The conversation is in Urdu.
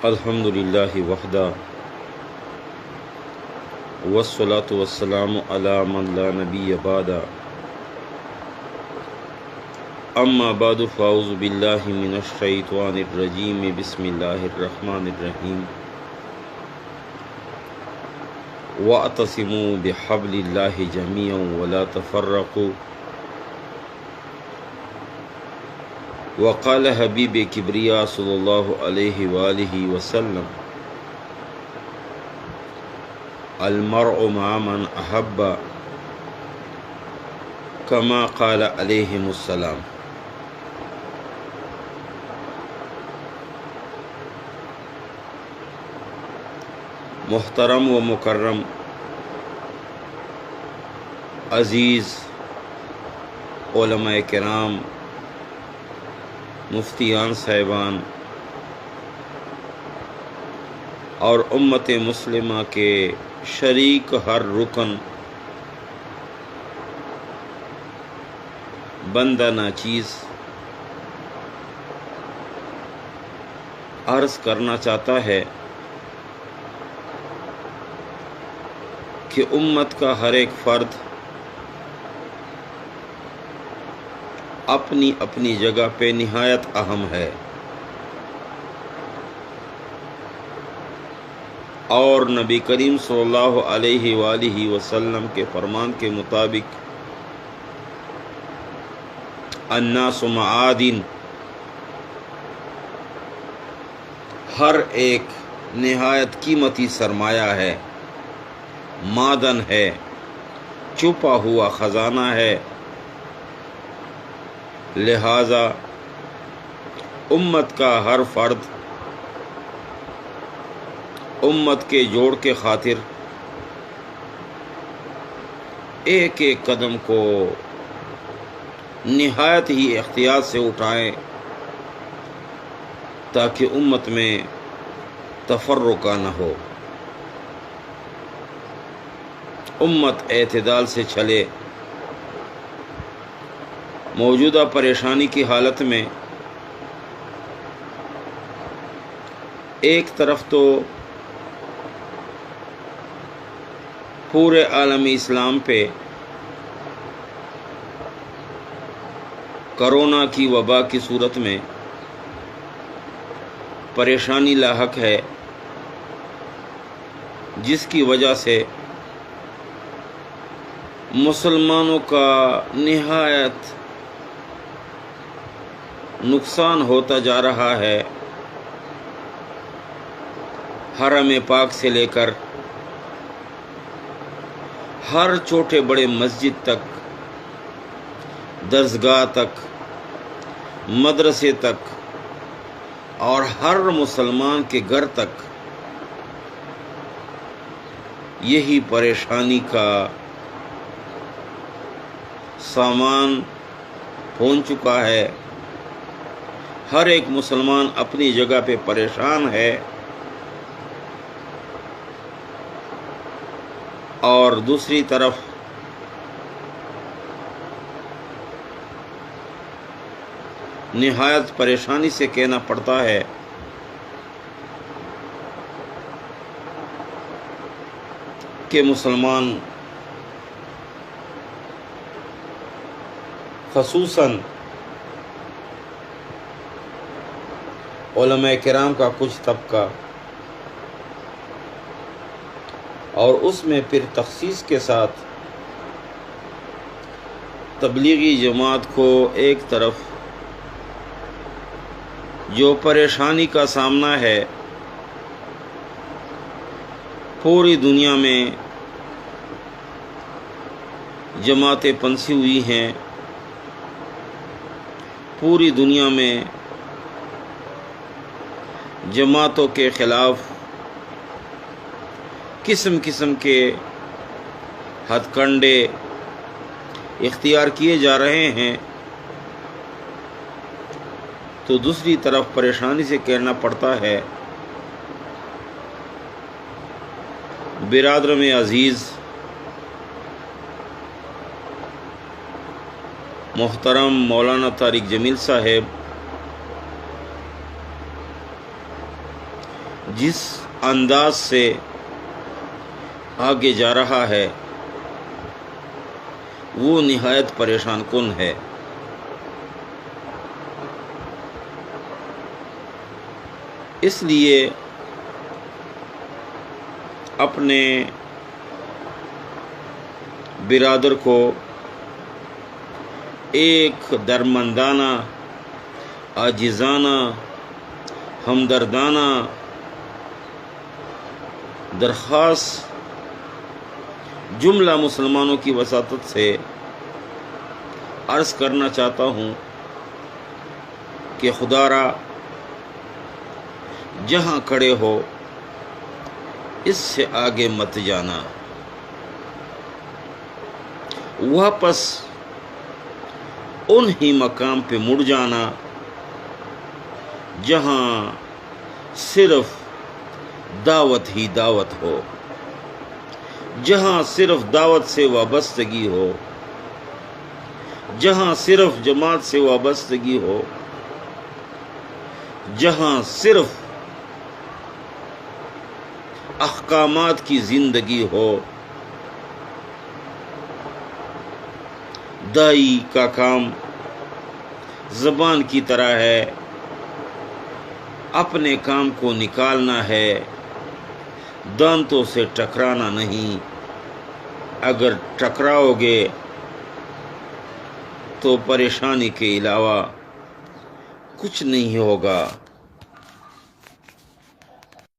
الحمد للہ وحدہ والصلاة والسلام علی من لا نبی بعدہ اما بعد فاعوذ باللہ من الشیطان الرجیم بسم اللہ الرحمن الرحیم واعتصموا بحبل اللہ جمیعا ولا تفرقوا وقال حبیب کبریا صلی اللہ علیہ وآلہ وسلم المرء مع من احب کما قال علیہم السلام۔ محترم و مکرم عزیز علماء کرام، مفتیان صاحبان اور امت مسلمہ کے شریک ہر رکن، بندہ ناچیز عرض کرنا چاہتا ہے کہ امت کا ہر ایک فرد اپنی اپنی جگہ پہ نہایت اہم ہے، اور نبی کریم صلی اللہ علیہ وآلہ وسلم کے فرمان کے مطابق الناس معادن، ہر ایک نہایت قیمتی سرمایہ ہے، معدن ہے، چھپا ہوا خزانہ ہے۔ لہذا امت کا ہر فرد امت کے جوڑ کے خاطر ایک ایک قدم کو نہایت ہی احتیاط سے اٹھائیں تاکہ امت میں تفرقہ نہ ہو، امت اعتدال سے چلے۔ موجودہ پریشانی کی حالت میں ایک طرف تو پورے عالم اسلام پہ کرونا کی وبا کی صورت میں پریشانی لاحق ہے، جس کی وجہ سے مسلمانوں کا نہایت نقصان ہوتا جا رہا ہے۔ حرم پاک سے لے کر ہر چھوٹے بڑے مسجد تک، درسگاہ تک، مدرسے تک، اور ہر مسلمان کے گھر تک یہی پریشانی کا سامان پہنچ چکا ہے۔ ہر ایک مسلمان اپنی جگہ پہ پریشان ہے، اور دوسری طرف نہایت پریشانی سے کہنا پڑتا ہے کہ مسلمان خصوصاً علماء کرام کا کچھ طبقہ، اور اس میں پھر تخصیص کے ساتھ تبلیغی جماعت کو ایک طرف جو پریشانی کا سامنا ہے، پوری دنیا میں جماعتیں پنسی ہوئی ہیں، پوری دنیا میں جماعتوں کے خلاف قسم قسم کے ہتھ کنڈے اختیار کیے جا رہے ہیں، تو دوسری طرف پریشانی سے کہنا پڑتا ہے برادر میں عزیز محترم مولانا طارق جمیل صاحب جس انداز سے آگے جا رہا ہے وہ نہایت پریشان کن ہے۔ اس لیے اپنے برادر کو ایک درمندانہ، عاجزانہ، ہمدردانہ درخواست جملہ مسلمانوں کی وساطت سے عرض کرنا چاہتا ہوں کہ خدا را جہاں کھڑے ہو اس سے آگے مت جانا، واپس انہی مقام پہ مڑ جانا جہاں صرف دعوت ہی دعوت ہو، جہاں صرف دعوت سے وابستگی ہو، جہاں صرف جماعت سے وابستگی ہو، جہاں صرف احکامات کی زندگی ہو۔ دائی کا کام زبان کی طرح ہے، اپنے کام کو نکالنا ہے، دانتوں سے ٹکرانا نہیں۔ اگر ٹکراؤ گے تو پریشانی کے علاوہ کچھ نہیں ہوگا۔